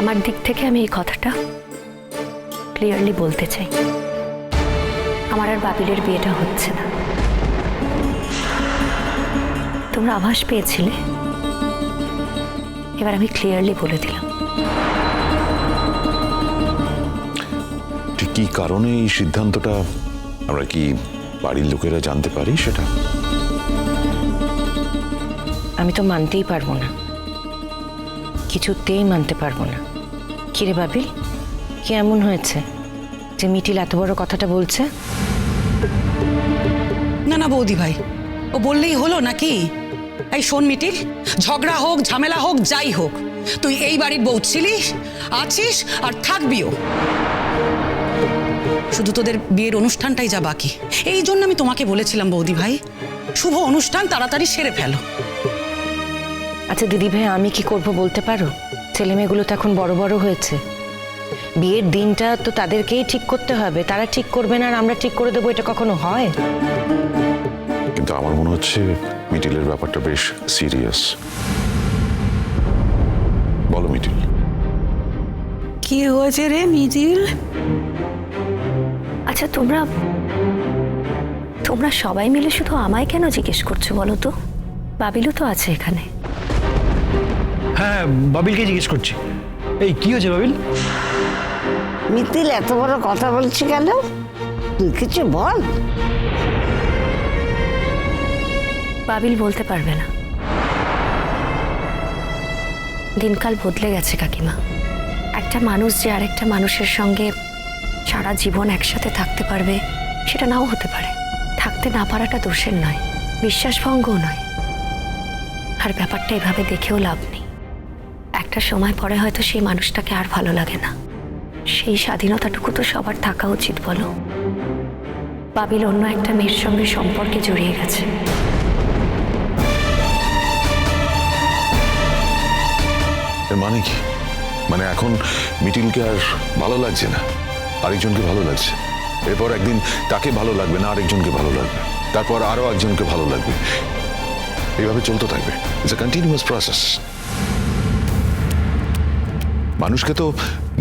আমার দিক থেকে আমি এই কথাটা ক্লিয়ারলি বলতে চাই, আমার আর বাবিলের বিয়েটা হচ্ছে না। তোমরা আভাস পেয়েছিলে, এবার আমি ক্লিয়ারলি বলে দিলাম। ঠিক কি কারণে এই সিদ্ধান্তটা আমরা কি বাড়ির লোকেরা জানতে পারি সেটা? আমি তো মানতেই পারবো না, কিছুতেই মানতে পারবো না। কিরে বাবিল, কি এমন হয়েছে যে মিটিল এত বড় কথাটা বলছে? না না বৌদি ভাই, ও বললেই হলো নাকি? এই শোন মিটিল, ঝগড়া হোক ঝামেলা হোক যাই হোক, তুই এই বাড়ির বউ ছিলিস, আছিস আর থাকবিও। শুধু তোদের বিয়ের অনুষ্ঠানটাই যা বাকি। এই জন্য আমি তোমাকে বলেছিলাম বৌদি ভাই, শুভ অনুষ্ঠান তাড়াতাড়ি সেরে ফেলো। আচ্ছা দিদি ভাই, আমি কি করব বলতে পারো? ছেলে মেয়েগুলো তো এখন বড় বড় হয়েছে, বিয়ের দিনটা তো তাদেরকেই ঠিক করতে হবে। তারা ঠিক করবে না আর আমরা ঠিক করে দেবো, এটা কখনো হয়? কিন্তু আমার মনে হচ্ছে মিটিলের ব্যাপারটা বেশ সিরিয়াস। বলো মিটিল, কি হয়েছে রে মিটিল? আচ্ছা তোমরা সবাই মিলে শুধু আমায় কেন জিজ্ঞেস করছো বলো তো? বাবিলও তো আছে এখানে। হ্যাঁ, বাবিলকে জিজ্ঞেস করছি। এই কি হয়েছে বাবিল? মিতিল এত বড় কথা বলছি কেন? তুই কিছু বল। বাবিল বলতে পারবে না। দিনকাল বদলে গেছে কাকিমা। একটা মানুষ যে আরেকটা মানুষের সঙ্গে সারা জীবন একসাথে থাকতে পারবে সেটা নাও হতে পারে। থাকতে না পারাটা দোষের নয়, বিশ্বাসভঙ্গও নয়। আর ব্যাপারটা এভাবে দেখেও লাভ নেই। একটা সময় পরে হয়তো সেই মানুষটাকে আর ভালো লাগে না। সেই স্বাধীনতাটুকু তো সবার থাকা উচিত বলো। বাবিল অন্য একটা মেয়ের সঙ্গে সম্পর্কে জড়িয়ে গেছে। এর মানে কি? মানে এখন মিটিলকে আর ভালো লাগছে না, আরেকজনকে ভালো লাগছে। এরপর একদিন তাকে ভালো লাগবে না, আরেকজনকে ভালো লাগবে, তারপর আরো একজনকে ভালো লাগবে। এইভাবে চলতে থাকবে। It's a continuous process. মানুষকে তো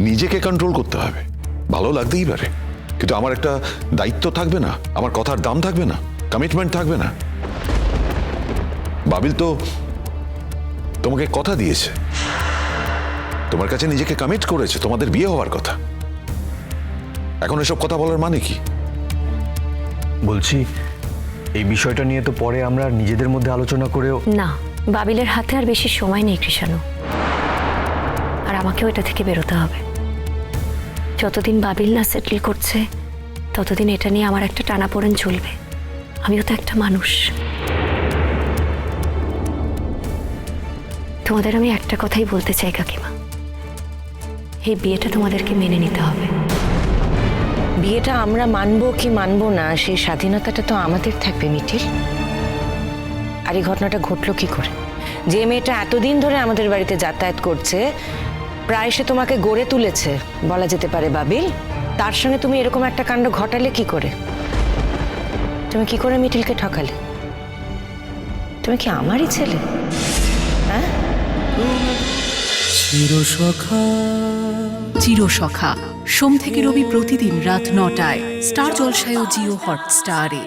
নিজেকে কন্ট্রোল করতে হবে। ভালো লাগতেই পারে, কিন্তু আমার একটা দায়িত্ব থাকবে না, আমার কথার দাম থাকবে না, কমিটমেন্ট থাকবে না। বাবিল তো তোমাকে কথা দিয়েছে, তোমার কাছে নিজেকে কমিট করেছে, তোমাদের বিয়ে হওয়ার কথা। এখন এসব কথা বলার মানে কি? বলছি এই বিষয়টা নিয়ে তো পরে আমরা নিজেদের মধ্যে আলোচনা করেও। না, বাবিলের হাতে আর বেশি সময় নেই কৃষাণু। আর আমাকেও এটা থেকে বেরোতে হবে। যতদিন বাবিল না সেটেল করছে ততদিন এটা নিয়ে আমার একটা টানাপোড়েন চলবে। আমিও তো একটা মানুষ। তোমাদের আমি একটা কথাই বলতে চাই কাকিমা, এই বিয়েটা তোমাদেরকে মেনে নিতে হবে। বিয়েটা আমরা মানবো কি মানবো না সেই স্বাধীনতাটা তো আমাদের থাকবে মিটিল। আর এই ঘটনাটা ঘটলো কি করে? যে মেয়েটা এতদিন ধরে আমাদের বাড়িতে যাতায়াত করছে, প্রায় সে তোমাকে গড়ে তুলেছে বলা যেতে পারে বাবিল, তার সঙ্গে তুমি এরকম একটা কাণ্ড ঘটালে কি করে? তুমি কি করে মিটিলকে ঠকালে? তুমি কি আমারই ছেলে? হ্যাঁ, চিরসখা সোম থেকে রবি প্রতিদিন রাত ৯টায় স্টার জলসায় ও জিও হটস্টারে।